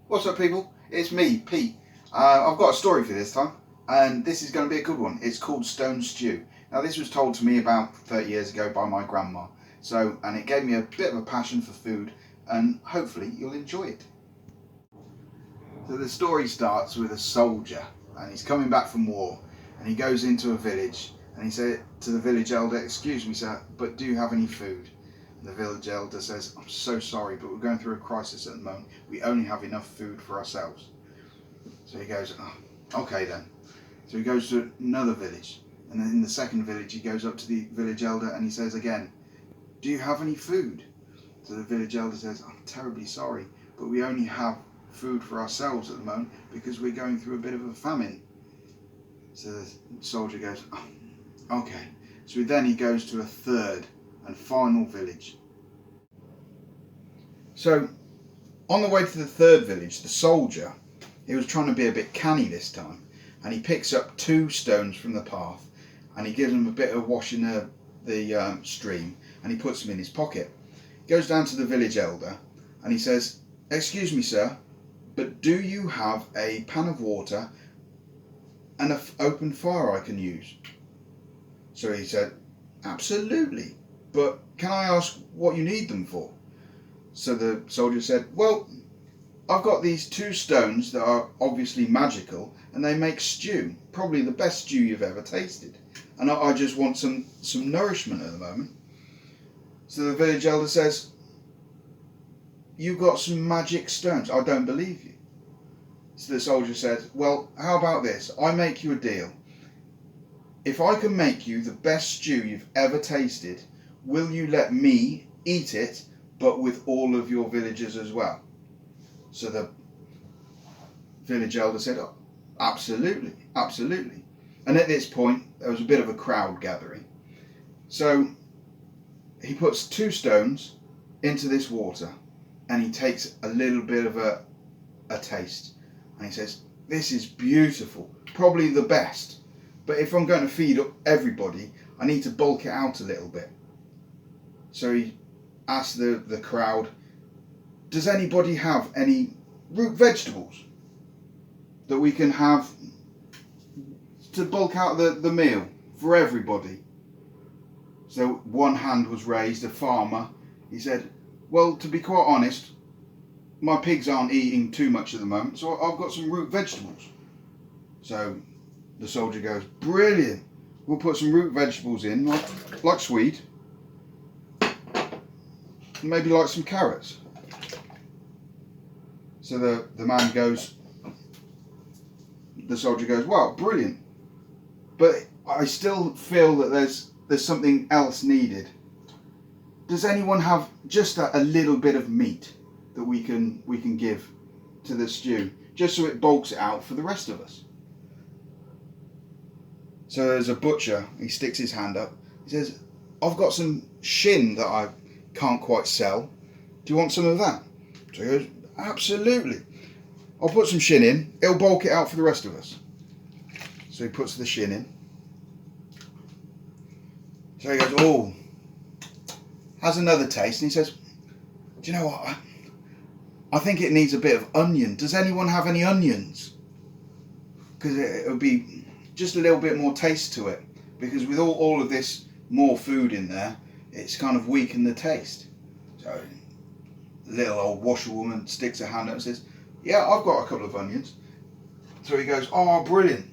What's up, people? It's me, Pete. I've got a story for this time, and this is going to be a good one. It's called Stone Stew. Now, this was told to me about 30 years ago by my grandma. And it gave me a bit of a passion for food, and hopefully you'll enjoy it. So the story starts with a soldier, and he's coming back from war, and he goes into a village, and he said to the village elder, "Excuse me, sir, but do you have any food?" And the village elder says, "I'm so sorry, but we're going through a crisis at the moment. We only have enough food for ourselves." So he goes, "Oh, okay then." So he goes to another village, and then in the second village he goes up to the village elder and he says again, "Do you have any food?" So the village elder says, "I'm terribly sorry, but we only have food for ourselves at the moment because we're going through a bit of a famine." So the soldier goes, "Oh, okay." So then he goes to a third and final village. So on the way to the third village, the soldier, he was trying to be a bit canny this time, and he picks up 2 stones from the path, and he gives them a bit of wash in the stream, and he puts them in his pocket. He goes down to the village elder, and he says, "Excuse me, sir, but do you have a pan of water and an open fire I can use?" So he said, "Absolutely, but can I ask what you need them for?" So the soldier said, "Well, I've got these 2 stones that are obviously magical, and they make stew, probably the best stew you've ever tasted. And I just want some nourishment at the moment." So the village elder says, "You've got some magic stones. I don't believe you." So the soldier said, "Well, how about this? I make you a deal. If I can make you the best stew you've ever tasted, will you let me eat it, but with all of your villagers as well?" So the village elder said, "Oh, absolutely, absolutely." And at this point, there was a bit of a crowd gathering. So he puts 2 stones into this water, and he takes a little bit of a taste. And he says, "This is beautiful, probably the best. But if I'm going to feed everybody, I need to bulk it out a little bit." So he asked the crowd, "Does anybody have any root vegetables that we can have to bulk out the meal for everybody?" So one hand was raised, a farmer. He said, "Well, to be quite honest, my pigs aren't eating too much at the moment, so I've got some root vegetables." So the soldier goes, "Brilliant. We'll put some root vegetables in, like swede. Maybe like some carrots." So the man goes, the soldier goes, "Well, brilliant. But I still feel that there's something else needed. Does anyone have just a little bit of meat that we can give to the stew, just so it bulks it out for the rest of us?" So there's a butcher. He sticks his hand up. He says, "I've got some shin that I can't quite sell. Do you want some of that?" So he goes, "Absolutely. I'll put some shin in. It'll bulk it out for the rest of us." So he puts the shin in. So he goes, "Oh," has another taste, and he says, "Do you know what? I think it needs a bit of onion. Does anyone have any onions? Because it would be just a little bit more taste to it. Because with all of this more food in there, it's kind of weakened the taste." So the little old washerwoman sticks her hand up and says, "Yeah, I've got a couple of onions." So he goes, "Oh, brilliant.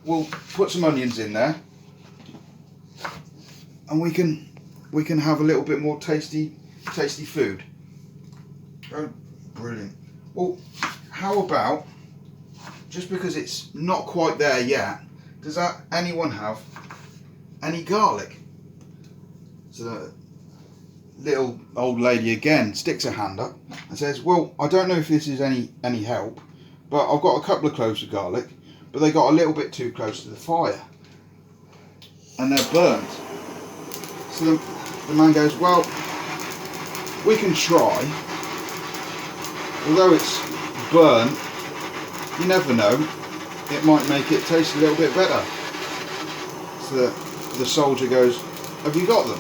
We'll put some onions in there, and we can have a little bit more tasty food." Oh, brilliant. Well, how about, just because it's not quite there yet, does anyone have any garlic? So the little old lady again sticks her hand up and says, "Well, I don't know if this is any help, but I've got a couple of cloves of garlic, but they got a little bit too close to the fire, and they're burnt." So the man goes, "Well, we can try. Although it's burnt, you never know. It might make it taste a little bit better." So the soldier goes, "Have you got them?"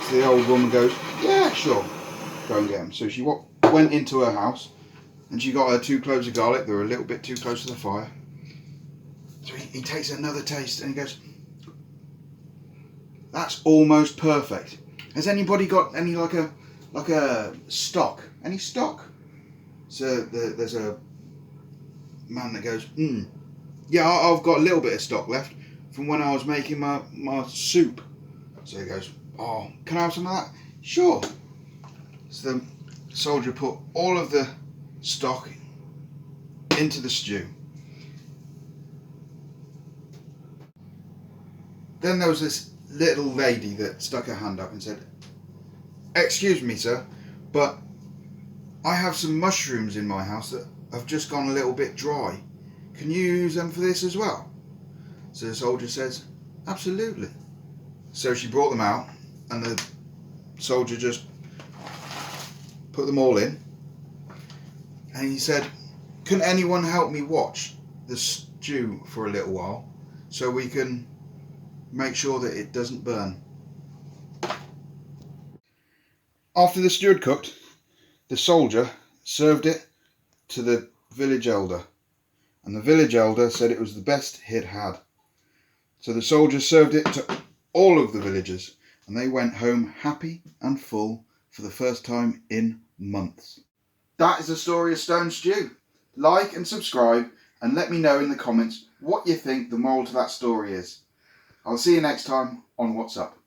So the old woman goes, "Yeah, sure. Go and get them." So she went into her house, and she got her 2 cloves of garlic. They were a little bit too close to the fire. So he takes another taste and he goes, "That's almost perfect. Has anybody got any like a stock? Any stock?" So there's a man that goes, "Yeah, I've got a little bit of stock left from when I was making my soup." So he goes, "Oh, can I have some of that?" "Sure." So the soldier put all of the stock into the stew. Then there was this little lady that stuck her hand up and said, "Excuse me, sir, but I have some mushrooms in my house that have just gone a little bit dry. Can you use them for this as well?" So the soldier says, "Absolutely." So she brought them out, and the soldier just put them all in. And he said, "Can anyone help me watch the stew for a little while so we can make sure that it doesn't burn?" After the stew had cooked, the soldier served it to the village elder, and the village elder said it was the best he'd had. So the soldier served it to all of the villagers, and they went home happy and full for the first time in months. That is the story of Stone Stew. Like and subscribe, and let me know in the comments what you think the moral to that story is. I'll see you next time on What's Up.